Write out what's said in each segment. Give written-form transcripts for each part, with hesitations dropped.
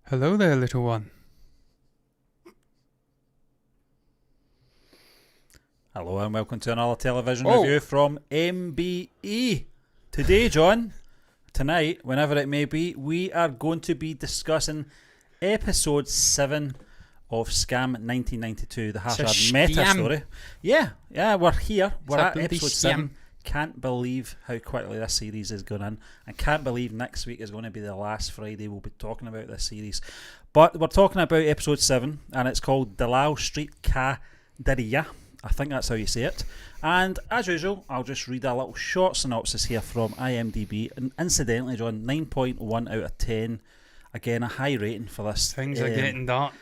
Hello there, little one. Hello and welcome to another television review from MBE. Today, John, tonight, whenever it may be, we are going to be discussing episode 7 of Scam 1992, the Harshad Mehta story. Yeah, we're here. We're at episode 7. Can't believe how quickly this series is going in. I can't believe next week is going to be the last Friday we'll be talking about this series. But we're talking about episode 7, and it's called Dalal Street Ka Dariya. I think that's how you say it. And as usual, I'll just read a little short synopsis here from IMDb. And incidentally, John, 9.1 out of 10. Again, a high rating for this. Things are getting dark.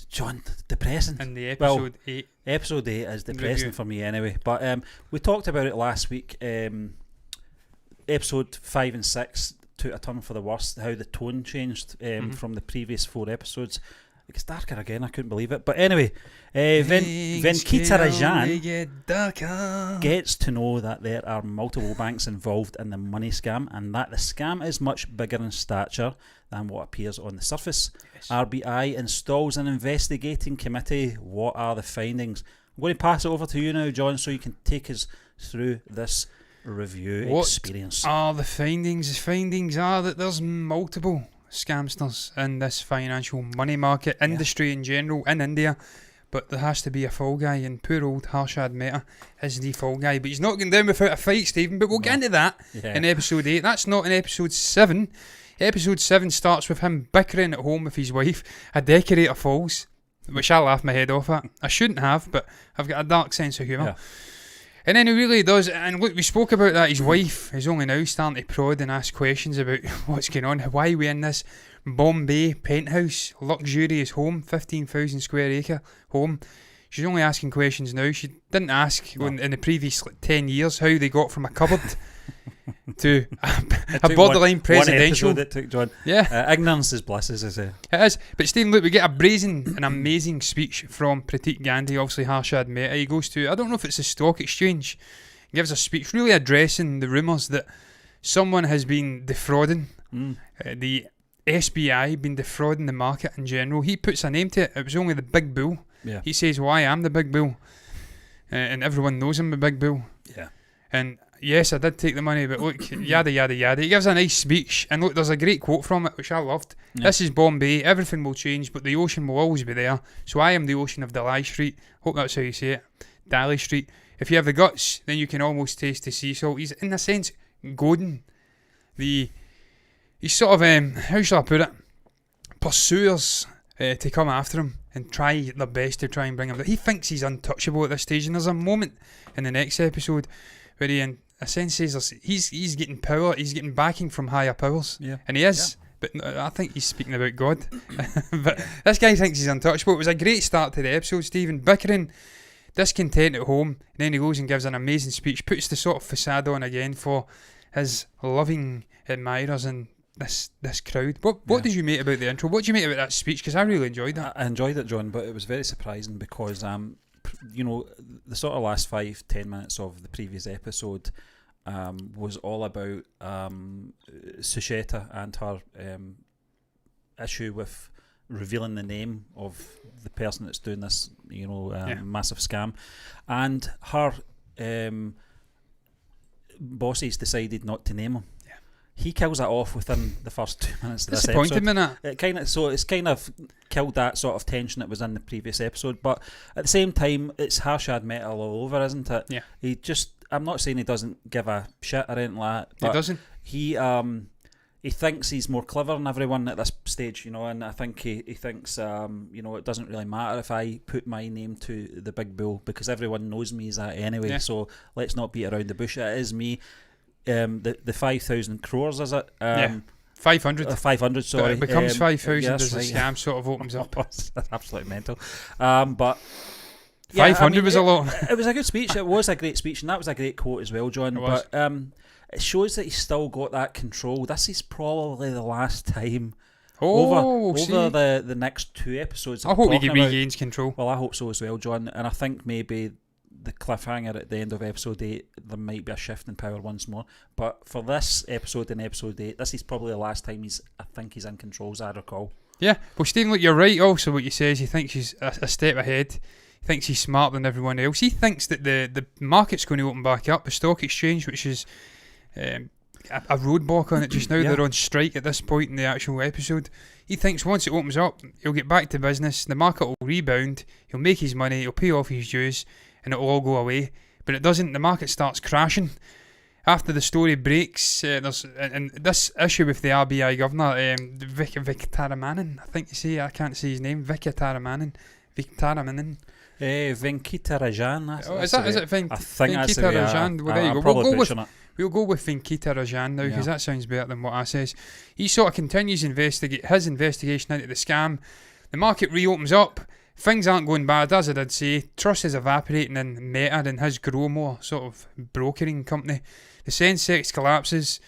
John, depressing. In the episode 8. Episode 8 is depressing for me anyway. But we talked about it last week. Episode 5 and 6 took a turn for the worst. How the tone changed from the previous 4 episodes. It gets darker again, I couldn't believe it. But anyway, Venkita Rajan gets to know that there are multiple banks involved in the money scam, and that the scam is much bigger in stature than what appears on the surface. Yes. RBI installs an investigating committee. What are the findings? I'm going to pass it over to you now, John, so you can take us through this review experience. What are the findings? The findings are that there's multiple scamsters in this financial money market industry in general in India, but there has to be a fall guy, and poor old Harshad Mehta is the fall guy, but he's not going down without a fight, Stephen, but we'll get into that in episode 8. That's not in episode 7. Episode 7 starts with him bickering at home with his wife. A decorator falls, which I laughed my head off at. I shouldn't have, but I've got a dark sense of humour. And then he really does, and look, we spoke about that. His wife is only now starting to prod and ask questions about what's going on. Why are we in this Bombay penthouse, luxurious home, 15,000 square acre home? She's only asking questions now. She didn't ask in the previous 10 years how they got from a cupboard to a borderline presidential. One episode it took, John. Yeah. Ignorance is bliss, as I say. It is. But Stephen, look, we get a brazen and amazing speech from Pratik Gandhi, obviously Harshad Mehta. He goes to, I don't know if it's a stock exchange, he gives a speech really addressing the rumours that someone has been defrauding the SBI, been defrauding the market in general. He puts a name to it. It was only the Big Bull. Yeah. He says, well, I am the Big Bull. And everyone knows him, the Big Bull. Yeah. And yes, I did take the money, but look, yada, yada, yada. He gives a nice speech, and look, there's a great quote from it, which I loved. Yeah. This is Bombay, everything will change, but the ocean will always be there. So I am the ocean of Dalal Street. Hope that's how you say it. Dalal Street. If you have the guts, then you can almost taste the sea salt. He's, in a sense, goading he's sort of, how shall I put it, pursuers to come after him and try their best to try and bring him down. He thinks he's untouchable at this stage, and there's a moment in the next episode where he, in a sense, says he's getting power, he's getting backing from higher powers, and he is, but I think he's speaking about God. But this guy thinks he's untouchable. It was a great start to the episode, Stephen, bickering, discontent at home, and then he goes and gives an amazing speech, puts the sort of facade on again for his loving admirers and this crowd. What did you make about the intro? What did you make about that speech? Because I really enjoyed that. I enjoyed it, John, but it was very surprising because you know, the sort of last 5-10 minutes of the previous episode was all about Suitcase and her issue with revealing the name of the person that's doing this, massive scam, and her bosses decided not to name him. He kills that off within the first 2 minutes of this episode. It's kind of killed that sort of tension that was in the previous episode. But at the same time, it's Harshad Mehta all over, isn't it? Yeah. I'm not saying he doesn't give a shit or anything like that. But he doesn't. He thinks he's more clever than everyone at this stage, and I think he thinks, it doesn't really matter if I put my name to the Big Bull because everyone knows me as that anyway. Yeah. So let's not beat around the bush. It is me. The 5,000 crores, is it? 500. 500, sorry. But it becomes 5,000 as the scam sort of opens up. That's absolutely mental. But 500 was a lot. It was a good speech. It was a great speech, and that was a great quote as well, John. But it shows that he's still got that control. This is probably the last time. Over the next 2 episodes. I hope he regains control. Well, I hope so as well, John. And I think maybe the cliffhanger at the end of episode 8, there might be a shift in power once more. But for this episode in episode 8, this is probably the last time I think he's in control, as I recall. Yeah, well, Stephen, look, you're right. Also, what you say is he thinks he's a step ahead. He thinks he's smarter than everyone else. He thinks that the market's going to open back up. The stock exchange, which is a roadblock on it just now, Yeah. they're on strike at this point in the actual episode. He thinks once it opens up, he'll get back to business. The market will rebound. He'll make his money. He'll pay off his dues, and it'll all go away. But it doesn't. The market starts crashing. After the story breaks, there's and this issue with the RBI governor, Vikaramanan, I think you say, I can't say his name, Vikaramanan. Venkataraman. Is it Venkataraman? Well, there you go. We'll go with Venkataraman now, because that sounds better than what I says. He sort of continues his investigation into the scam. The market reopens up. Things aren't going bad, as I did say. Trust is evaporating in Meta and his Crore sort of brokering company. The Sensex collapses,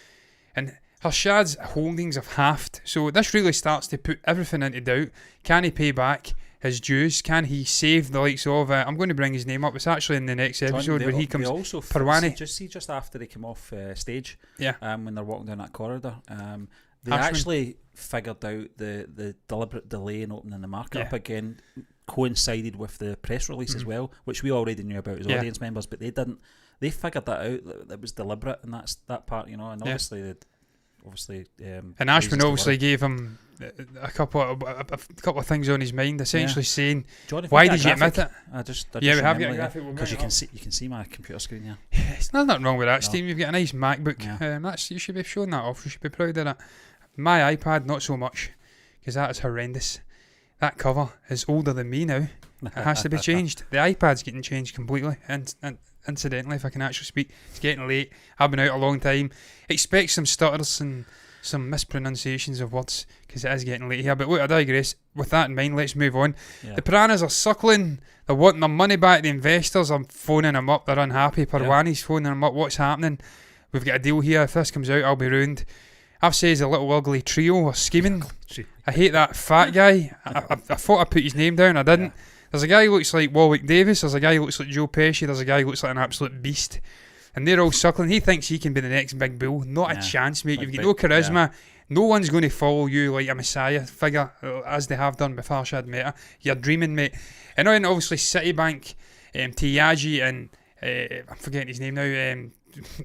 and Harshad's holdings have halved. So this really starts to put everything into doubt. Can he pay back his dues? Can he save the likes of... I'm going to bring his name up. It's actually in the next episode where he comes... Parwani. Just after they come off stage, yeah. When they're walking down that corridor, they Ashman. actually figured out the deliberate delay in opening the market up again coincided with the press release as well, which we already knew about as audience members, but they didn't. They figured that out, that was deliberate, and that's that part, and obviously and Ashman obviously gave him a couple of things on his mind, essentially saying, John, why did you admit it? We have got a graphic, because you can see my computer screen here. It's nothing wrong with that, Steve. You've got a nice MacBook. You should be showing that off. You should be proud of that. My iPad, not so much, because that is horrendous. That cover is older than me now. It has to be changed. The iPad's getting changed completely. And incidentally, if I can actually speak, it's getting late. I've been out a long time. Expect some stutters and some mispronunciations of words, because it is getting late here. But look, I digress. With that in mind, let's move on. The piranhas are suckling. They're wanting their money back. The investors are phoning them up. They're unhappy. Parwani's phoning them up. What's happening? We've got a deal here. If this comes out, I'll be ruined. I've said a little ugly trio are scheming. I hate that fat guy. I thought I put his name down. I didn't. Yeah. There's a guy who looks like Warwick Davis. There's a guy who looks like Joe Pesci. There's a guy who looks like an absolute beast. And they're all suckling. He thinks he can be the next big bull. Not a chance, mate. You've got no charisma. Yeah. No one's going to follow you like a messiah figure, as they have done with Harshad Mehta. You're dreaming, mate. And then obviously Citibank, Tiyaji, and I'm forgetting his name now.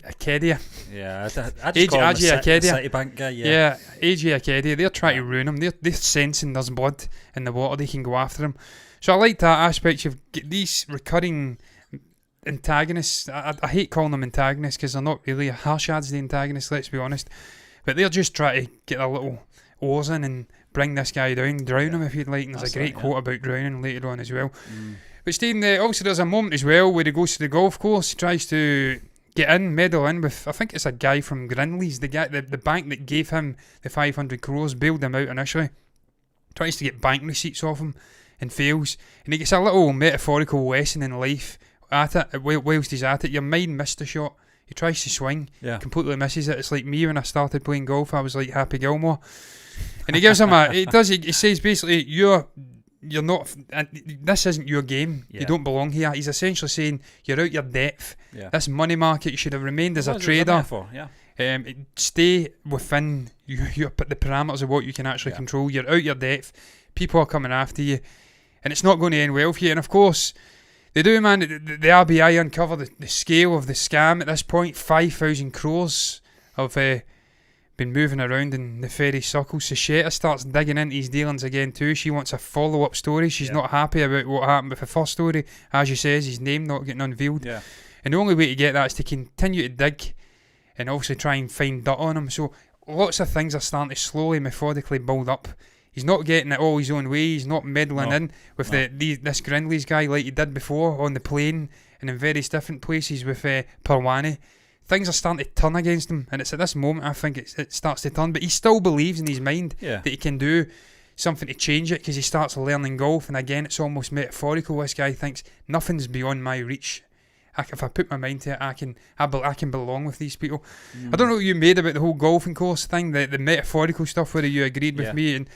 Acadia. Yeah, I just call him Citibank guy. Yeah, AJ Acadia. They're trying to ruin him. They're sensing there's blood in the water. They can go after him. So I like that aspect. You've got these recurring antagonists. I hate calling them antagonists because they're not really. Harshad's the antagonist, let's be honest. But they're just trying to get their little oars in and bring this guy down, drown him if you'd like. And there's a great quote about drowning later on as well. But Stephen, also there's a moment as well where he goes to the golf course. He tries to medal in with, I think it's a guy from Grinley's, the bank that gave him the 500 crores, bailed him out initially. Tries to get bank receipts off him and fails. And he gets a little metaphorical lesson in life at it, whilst he's at it. Your mind missed the shot. He tries to swing, completely misses it. It's like me when I started playing golf. I was like Happy Gilmore. And he gives him he says basically, you're not, this isn't your game. You don't belong here. He's essentially saying you're out your depth. This money market, you should have remained as a trader. Stay within the parameters of what you can actually control. You're out your depth. People are coming after you, and it's not going to end well for you. And of course, they do, man. The RBI uncover the scale of the scam at this point. 5,000 crores have been moving around in the fairy circles. So Chahta starts digging into his dealings again too. She wants a follow-up story. She's not happy about what happened with the first story. As you says, his name not getting unveiled. And the only way to get that is to continue to dig and obviously try and find dirt on him. So lots of things are starting to slowly, methodically build up. He's not getting it all his own way. He's not meddling in with this Grinley's guy like he did before on the plane and in various different places with Parwani. Things are starting to turn against him, and it's at this moment I think it starts to turn. But he still believes in his mind that he can do something to change it, because he starts learning golf, and again it's almost metaphorical. This guy thinks nothing's beyond my reach. If I put my mind to it, I can belong with these people. I don't know what you made about the whole golfing course thing, the metaphorical stuff, whether you agreed with me, and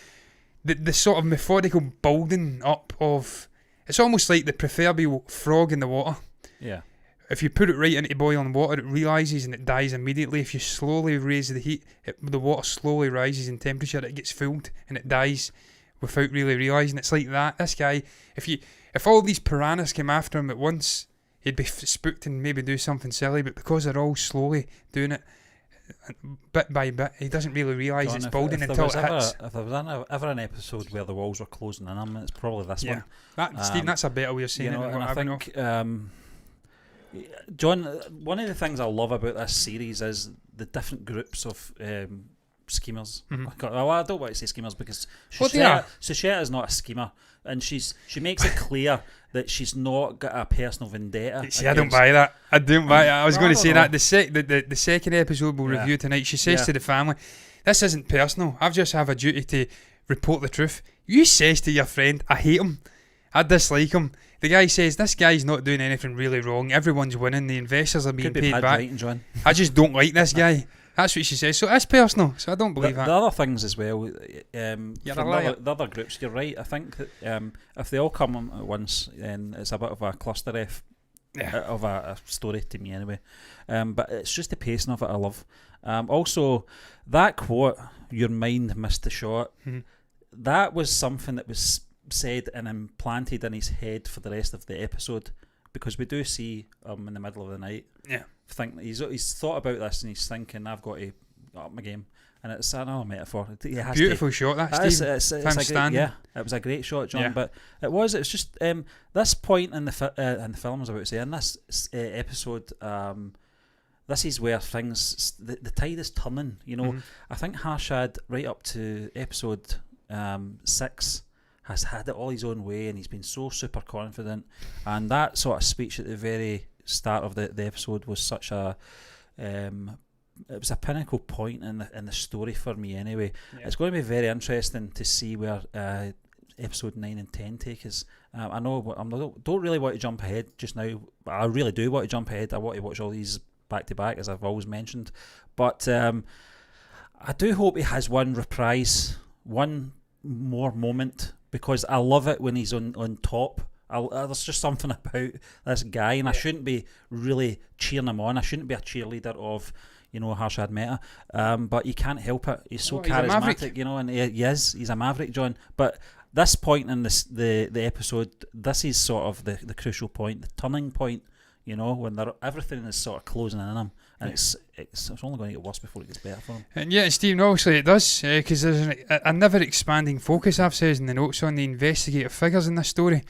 the sort of methodical building up of, it's almost like the proverbial frog in the water. If you put it right into boiling water, it realises and it dies immediately. If you slowly raise the heat, the water slowly rises in temperature, it gets filled and it dies. without really realising. It's like that. This guy, if all these piranhas came after him at once, he'd be spooked and maybe do something silly. But because they're all slowly doing it, bit by bit, he doesn't really realise it's building until it hits. If there was ever an episode where the walls were closing in on him, it's probably this one. Steve, that's a better way of saying you know, it. And I think, John, one of the things I love about this series is the different groups of schemers. Well, I don't want to say schemers because Suitcase is not a schemer, and she makes it clear that she's not got a personal vendetta. See, I don't buy that. I don't buy it. I was going to say that the second episode we'll review tonight, she says to the family, "This isn't personal. I just have a duty to report the truth." You says to your friend, "I hate him. I dislike him." The guy says, "This guy's not doing anything really wrong. Everyone's winning. The investors are being paid back. John. I just don't like this guy." That's what she says. So it's personal. So I don't believe that. The other things as well, from the other groups, you're right. I think that if they all come at once, then it's a bit of a cluster F of a story to me anyway. But it's just the pacing of it I love. Also, that quote, "Your mind missed the shot," that was something that was said and implanted in his head for the rest of the episode, because we do see in the middle of the night think he's thought about this and he's thinking, "I've got to up my game," and it's another metaphor. Beautiful shot that, Steve. It's it was a great shot, John. But it was just this point in the film, I was about to say, in this episode, this is where things the tide is turning, you know. I think Harshad, right up to episode 6, has had it all his own way, and he's been so super confident, and that sort of speech at the very start of the episode was such a it was a pinnacle point in the story for me anyway. It's going to be very interesting to see where episode 9 and 10 take us. I know I don't really want to jump ahead just now, but I really do want to jump ahead. I want to watch all these back to back, as I've always mentioned, but I do hope he has one reprise, one more moment, because I love it when he's on top. There's just something about this guy, and I shouldn't be really cheering him on. I shouldn't be a cheerleader of, you know, Harshad Mehta, but you can't help it. He's so charismatic, you know, and he's a maverick, John. But this point in the episode, this is sort of the crucial point, the turning point, you know, when everything is sort of closing in on him, and it's only going to get worse before it gets better for him. And Stephen, obviously it does, because there's a never expanding focus, I've said in the notes, on the investigative figures in this story.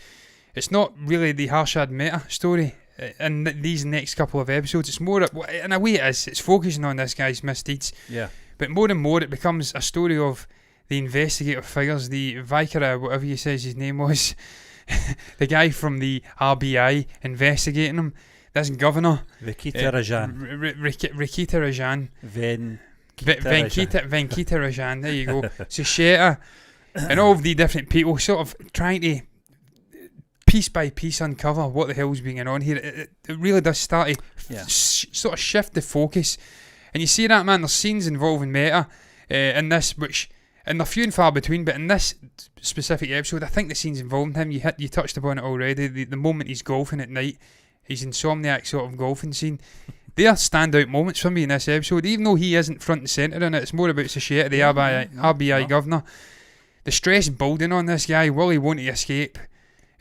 It's not really the Harshad Mehta story in these next couple of episodes. It's more, in a way it is, it's focusing on this guy's misdeeds. Yeah. But more and more it becomes a story of the investigative figures, the Vikara, whatever he says his name was, the guy from the RBI investigating him, this governor. Venkita Rajan. Venkita Rajan. Venkita Rajan, there you go. Suitcase, and all of the different people sort of trying to piece by piece uncover what the hell's going on here. It really does start to sort of shift the focus, and you see that, man. There's scenes involving Mehta in this, and they're few and far between, but in this specific episode I think the scenes involving him, you touched upon it already, the moment he's golfing at night, his insomniac sort of golfing scene, they are standout moments for me in this episode, even though he isn't front and centre in it. It's more about Suitcase, the RBI governor, the stress building on this guy. Will he want to escape?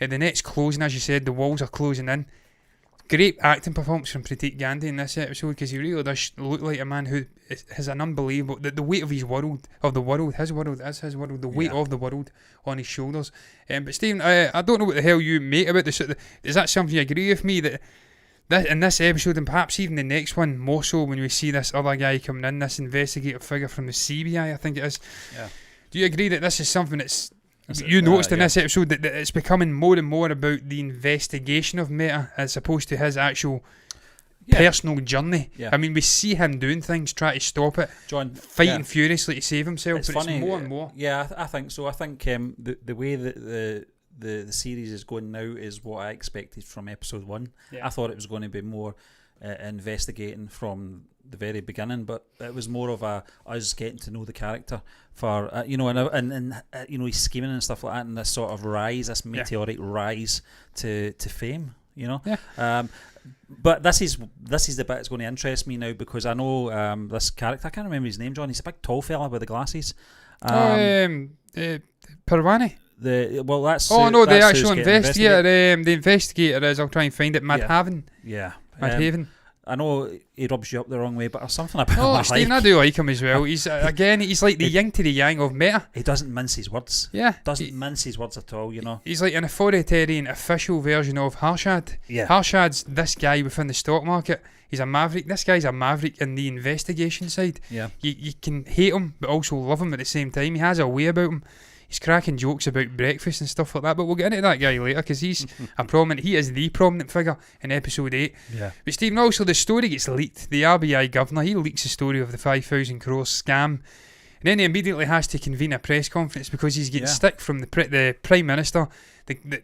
The net's closing, as you said, the walls are closing in. Great acting performance from Pratik Gandhi in this episode, because he really does look like a man who has an unbelievable, the weight of his world, the weight of the world on his shoulders. But Stephen, I don't know what the hell you make about this. Is that something you agree with me, that in this episode, and perhaps even the next one more so, when we see this other guy coming in, this investigative figure from the CBI, I think it is. Yeah. Do you agree that this is something that's noticed in this episode, that it's becoming more and more about the investigation of Mehta as opposed to his actual personal journey? I mean, we see him doing things, try to stop it, John, fighting furiously to save himself, but funny, it's more and more. I think so. I think the way that the series is going now is what I expected from episode 1. I thought it was going to be more investigating from the very beginning, but it was more of us getting to know the character for you know, and you know, he's scheming and stuff like that, and this sort of rise, this meteoric rise to fame, you know. But this is the bit that's going to interest me now, because I know this character, I can't remember his name, John. He's a big tall fella with the glasses. Parwani? That's Oh no, the that's actual who's getting investigator. The investigator is. I'll try and find it. Madhaven. Yeah. Madhaven. I know he rubs you up the wrong way, but there's something about him Oh, I Stephen, like. I do like him as well. He's he's like the yin to the yang of Meta. He doesn't mince his words. Yeah, Doesn't mince his words at all, you know. He's like an authoritarian official version of Harshad. Yeah. Harshad's this guy within the stock market. He's a maverick. This guy's a maverick in the investigation side. Yeah. You can hate him, but also love him at the same time. He has a way about him. He's cracking jokes about breakfast and stuff like that, but we'll get into that guy later because he's he is the prominent figure in episode 8. Yeah. But Stephen, also the story gets leaked. The RBI governor, he leaks the story of the 5,000 crore scam, and then he immediately has to convene a press conference because he's getting stick from the Prime Minister.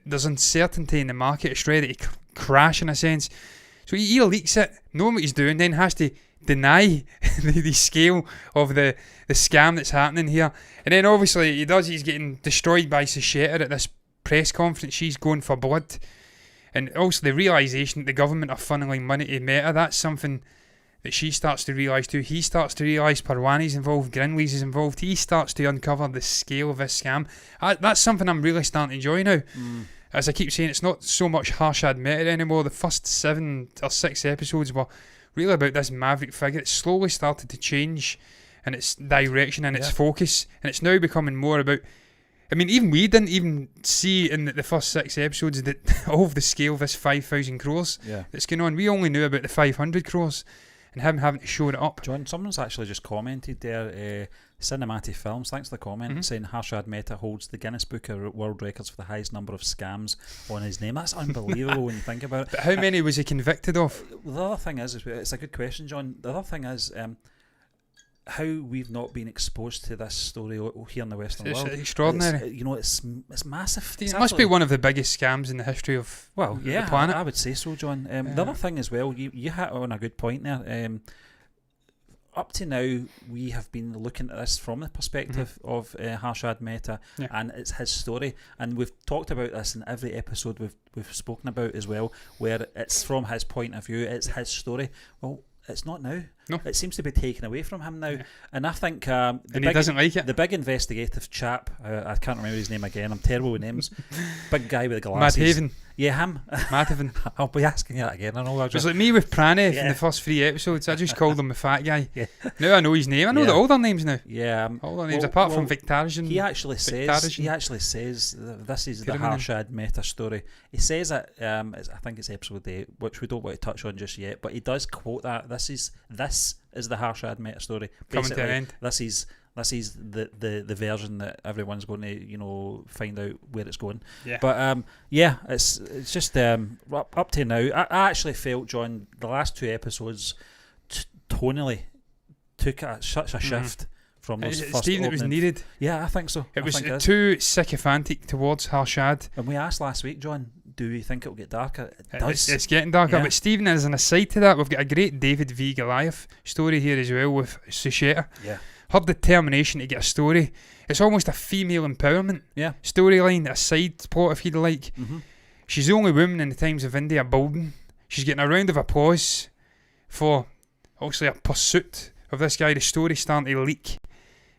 There's uncertainty in the market. It's ready to crash in a sense. So he leaks it, knowing what he's doing, then has to deny the scale of the scam that's happening here. And then obviously he's getting destroyed by Suitcase at this press conference. She's going for blood. And also the realisation that the government are funneling money to Meta, that's something that she starts to realise too. He starts to realise Parwani's involved, Grinley's is involved. He starts to uncover the scale of this scam. That's something I'm really starting to enjoy now. As I keep saying, it's not so much Harshad Mehta anymore. The first 7 or 6 episodes were really about this maverick figure. It slowly started to change in its direction and its focus, and it's now becoming more about, I mean, even we didn't even see in the first 6 episodes that all of the scale of this 5,000 crores that's going on. We only knew about the 500 crores and him having to show it up. John, someone's actually just commented there, Cinematic Films, thanks for the comment, saying Harshad Mehta holds the Guinness Book of World Records for the highest number of scams on his name. That's unbelievable when you think about it. But how many was he convicted of? The other thing is, it's a good question, John. The other thing is how we've not been exposed to this story here in the Western world. It's extraordinary. It's massive. It must be one of the biggest scams in the history of the planet. I would say so, John. The other thing as well, you hit on a good point there. Up to now, we have been looking at this from the perspective of Harshad Mehta, and it's his story. And we've talked about this in every episode we've spoken about as well, where it's from his point of view, it's his story. Well, it's not now. No. It seems to be taken away from him now. And I think he doesn't like it. The big investigative chap, I can't remember his name again, I'm terrible with names. Big guy with the glasses. Madhaven. Yeah, him. Madhaven. I'll be asking you that again. I know. It was like me with Pranay in the first 3 episodes. I just called him the fat guy. Now I know his name. I know all their names now. Yeah. All their names, apart from Victarian. He actually says this is the Harshad Mehta story. He says it, I think it's episode 8, which we don't want to touch on just yet, but he does quote that. This is the Harshad Mehta story. Coming to an end. This is the version that everyone's going to find out where it's going. Yeah. But it's just up to now. I actually felt, John, the last 2 episodes tonally took such a shift from those first Stephen, it was needed. Yeah, I think so. It was too sycophantic towards Harshad. And we asked last week, John, do you think it'll get darker? It does. It's getting darker. But Stephen, as an aside to that, we've got a great David v Goliath story here as well with Suitcase. Yeah. Her determination to get a story. It's almost a female empowerment storyline, a side plot if you'd like. She's the only woman in the Times of India building. She's getting a round of applause for obviously a pursuit of this guy. The story's starting to leak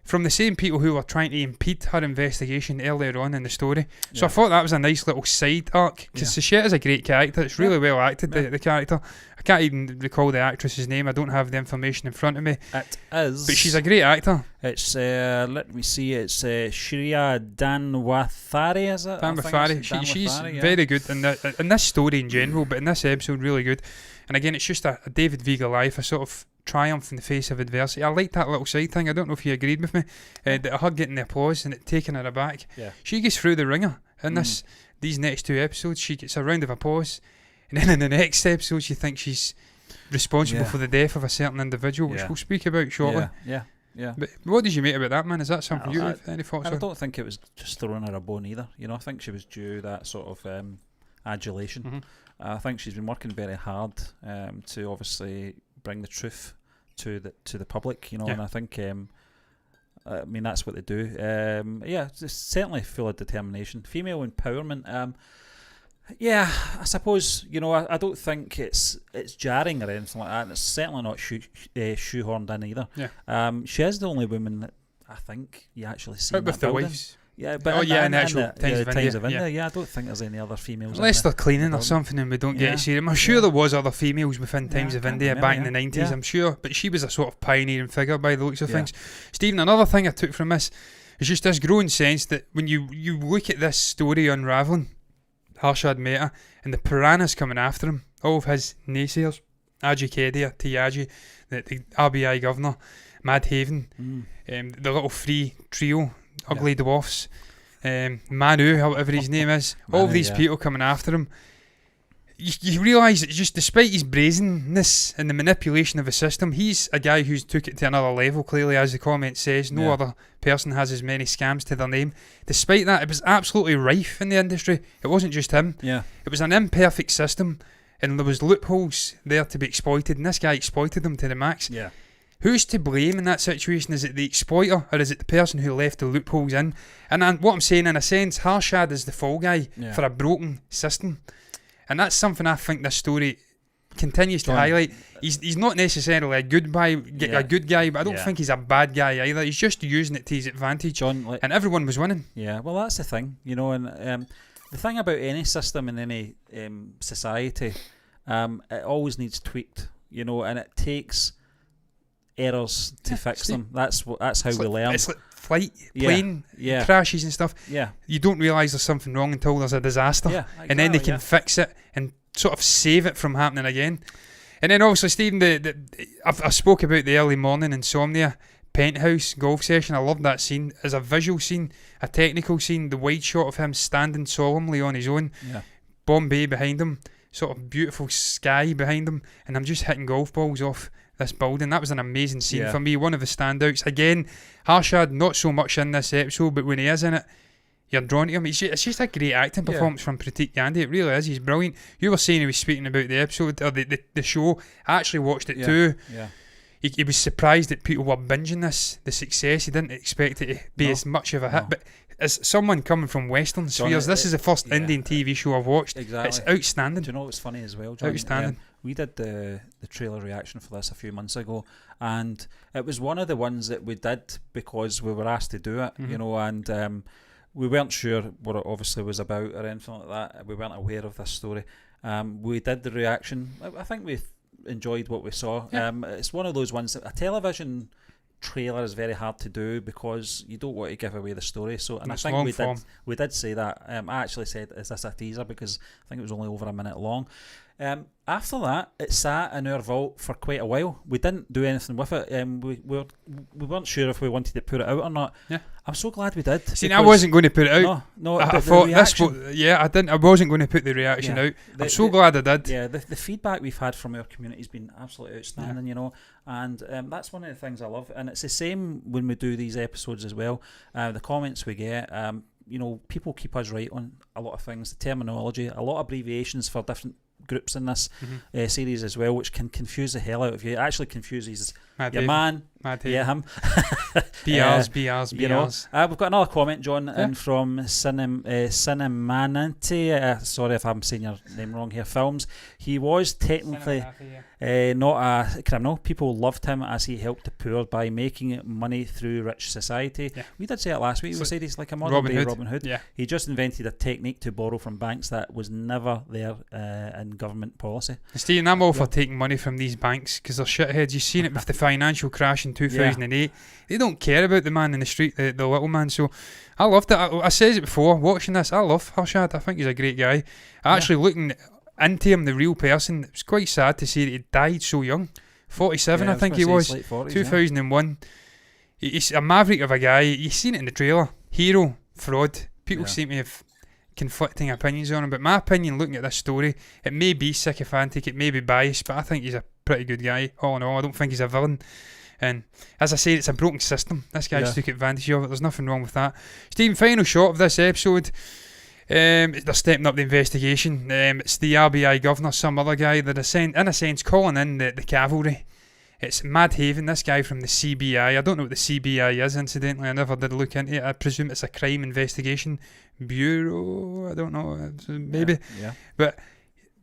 from the same people who were trying to impede her investigation earlier on in the story. So I thought that was a nice little side arc, because Suitcase is a great character. It's really well acted, the character. I can't even recall the actress's name. I don't have the information in front of me. It is. But she's a great actor. It's, let me see, it's Shriya Danwathari, is it? Danwathari. She's very good in this story in general, but in this episode, really good. And again, it's just a David v Goliath, a sort of triumph in the face of adversity. I like that little side thing. I don't know if you agreed with me. Her getting the applause and it taking her aback. Yeah. She gets through the ringer in these next 2 episodes. She gets a round of applause, and then in the next episode she thinks she's responsible for the death of a certain individual, which we'll speak about shortly. Yeah. But what did you make about that, man? Is that something you have any thoughts on? I don't think it was just throwing her a bone either. I think she was due that sort of adulation. I think she's been working very hard to obviously bring the truth to the public, and I think I mean that's what they do. It's certainly full of determination, female empowerment. I suppose I don't think it's jarring or anything like that, and it's certainly not shoehorned in either. She is the only woman that I think you actually see. Out with the wives. Yeah, but in the actual Times of India. Yeah, I don't think there's any other females. Unless they're cleaning or something and we don't get to see them. I'm sure there was other females within Times of India back in the 90s, I'm sure. But she was a sort of pioneering figure by the looks of things. Stephen, another thing I took from this is just this growing sense that when you look at this story unravelling, Harshad Mehta, and the piranhas coming after him, all of his naysayers, Ajay Kedia, Tiaji, the RBI governor, Mad Haven, the little free trio, Ugly Dwarfs, Manu, whatever his name is, all of these people coming after him. You realise that just despite his brazenness and the manipulation of the system, he's a guy who's took it to another level, clearly, as the comment says. No other person has as many scams to their name. Despite that, it was absolutely rife in the industry. It wasn't just him. Yeah. It was an imperfect system, and there was loopholes there to be exploited, and this guy exploited them to the max. Yeah. Who's to blame in that situation? Is it the exploiter, or is it the person who left the loopholes in? And what I'm saying, in a sense, Harshad is the fall guy for a broken system. And that's something I think this story continues to highlight. He's not necessarily a good guy, but I don't think he's a bad guy either. He's just using it to his advantage, and everyone was winning. Yeah, well, that's the thing, and the thing about any system in any society, it always needs tweaked, and it takes errors to fix them. That's how we learn. It's like plane crashes and stuff. Yeah, you don't realise there's something wrong until there's a disaster, exactly, and then they can fix it and sort of save it from happening again. And then obviously, Stephen, I spoke about the early morning insomnia penthouse golf session. I loved that scene as a visual scene, a technical scene. The wide shot of him standing solemnly on his own, Bombay behind him, sort of beautiful sky behind him, and I'm just hitting golf balls off this building. That was an amazing scene for me, one of the standouts. Again, Harshad not so much in this episode, but when he is in it, you're drawn to him. It's just a great acting performance from Pratik Gandhi. It really is. He's brilliant. You were saying he was speaking about the episode or the show. I actually watched it too. Yeah. He was surprised that people were binging the success. He didn't expect it to be as much of a hit, but as someone coming from Western spheres, this is the first Indian TV show I've watched. Exactly. It's outstanding. Do you know what's funny as well, John? Outstanding. We did the trailer reaction for this a few months ago, and it was one of the ones that we did because we were asked to do it, and we weren't sure what it obviously was about or anything like that. We weren't aware of this story. We did the reaction. I think we enjoyed what we saw. It's one of those ones that a television trailer is very hard to do because you don't want to give away the story. So, and I think we did say that. I actually said, "Is this a teaser?" Because I think it was only over a minute long. After that, it sat in our vault for quite a while. We didn't do anything with it. We weren't sure if we wanted to put it out or not. Yeah. I'm so glad we did. See, I wasn't going to put it out. No. I thought this. I didn't. I wasn't going to put the reaction out. I'm so glad I did. Yeah. The feedback we've had from our community has been absolutely outstanding. And that's one of the things I love. And it's the same when we do these episodes as well. The comments we get. People keep us right on a lot of things. The terminology, a lot of abbreviations for different groups in this series as well, which can confuse the hell out of you. It actually confuses your man, him. BRs. We've got another comment, John, in from Cinemanante. Sorry if I'm saying your name wrong here. Films. He was technically not a criminal. People loved him as he helped the poor by making money through rich society. Yeah. We did say it last week. We said he's like a modern day Robin Hood. Yeah. He just invented a technique to borrow from banks that was never there in government policy. Stephen, I'm all for taking money from these banks because they're shitheads. You've seen it with the financial crash in 2008. They don't care about the man in the street, the little man. So I loved it. I said it before, watching this, I love Harshad. I think he's a great guy. Actually looking into him, the real person, it was quite sad to see that he died so young. 47, I think he was. 40s, 2001. He's a maverick of a guy. You've seen it in the trailer. Hero, fraud. People seem to have conflicting opinions on him, but my opinion, looking at this story, it may be sycophantic, it may be biased, but I think he's a pretty good guy. All in all, I don't think he's a villain. And as I said, it's a broken system. This guy just took advantage of it. There's nothing wrong with that. Stephen, final shot of this episode. They're stepping up the investigation. It's the RBI governor, some other guy that are in a sense calling in the cavalry. It's Mad Haven, this guy from the CBI. I don't know what the CBI is, incidentally. I never did look into it. I presume it's a crime investigation bureau. I don't know, maybe. Yeah. But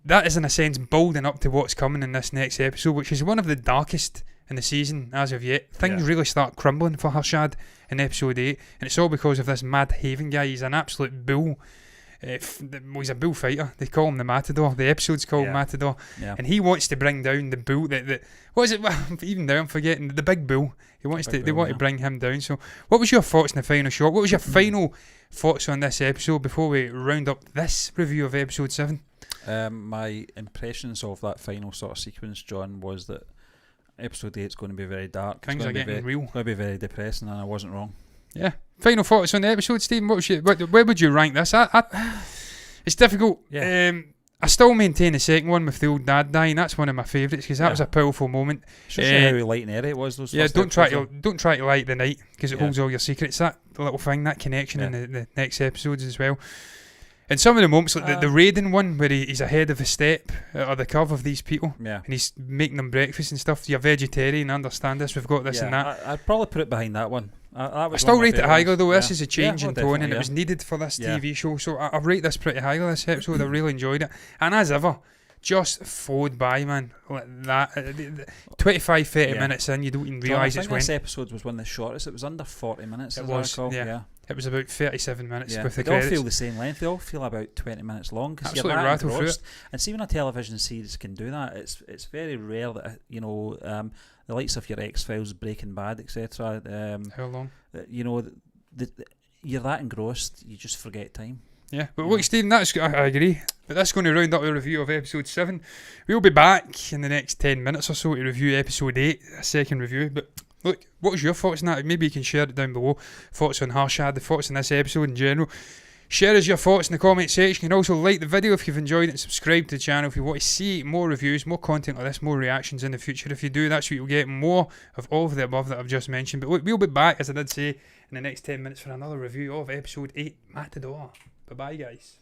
that is in a sense building up to what's coming in this next episode, which is one of the darkest in the season as of yet. Things really start crumbling for Harshad in episode 8, and it's all because of this Mad Haven guy. He's an absolute bull. He's a bullfighter. They call him the Matador. The episode's called Matador, and he wants to bring down the bull. What is it? Even now I'm forgetting the big bull. He wants to. They want to bring him down. So, what was your thoughts in the final shot? What was your final thoughts on this episode before we round up this review of episode 7? My impressions of that final sort of sequence, John, was that episode 8 is going to be very dark. Things are getting real. It's going to be very depressing, and I wasn't wrong. Yeah. Final thoughts on the episode, Stephen. Where would you rank this? It's difficult. Yeah. I still maintain the second one with the old dad dying. That's one of my favourites because that was a powerful moment. Shows you how light and airy it was. Those don't try to light the night because it holds all your secrets. That little thing, that connection in the next episodes as well. And some of the moments, like the raiding one where he's ahead of the step or the curve of these people, and he's making them breakfast and stuff. You're vegetarian, understand this. We've got this and that. I'd probably put it behind that one. I still rate it higher though. This is a change in tone, and it was needed for this TV show. So I rate this pretty highly. This episode, I really enjoyed it, and as ever, just flowed by, man. Like that, 25, 30 minutes in, you don't even realise it's went. This episode was one of the shortest. It was under 40 minutes. It was, It was about 37 minutes with the credits. They all feel the same length. They all feel about 20 minutes long. Absolutely rattle through it. And see, when a television series can do that, it's very rare that the likes of your X-Files, Breaking Bad, etc. How long? You're that engrossed, you just forget time. Yeah, but look, Stephen, I agree. But that's going to round up the review of episode 7. We'll be back in the next 10 minutes or so to review episode 8, a second review. But look, what was your thoughts on that? Maybe you can share it down below. Thoughts on Harshad, the thoughts on this episode in general. Share us your thoughts in the comment section. You can also like the video if you've enjoyed it and subscribe to the channel if you want to see more reviews, more content like this, more reactions in the future. If you do, that's what you'll get, more of all of the above that I've just mentioned. But look, we'll be back, as I did say, in the next 10 minutes for another review of episode 8, Matador. Bye-bye, guys.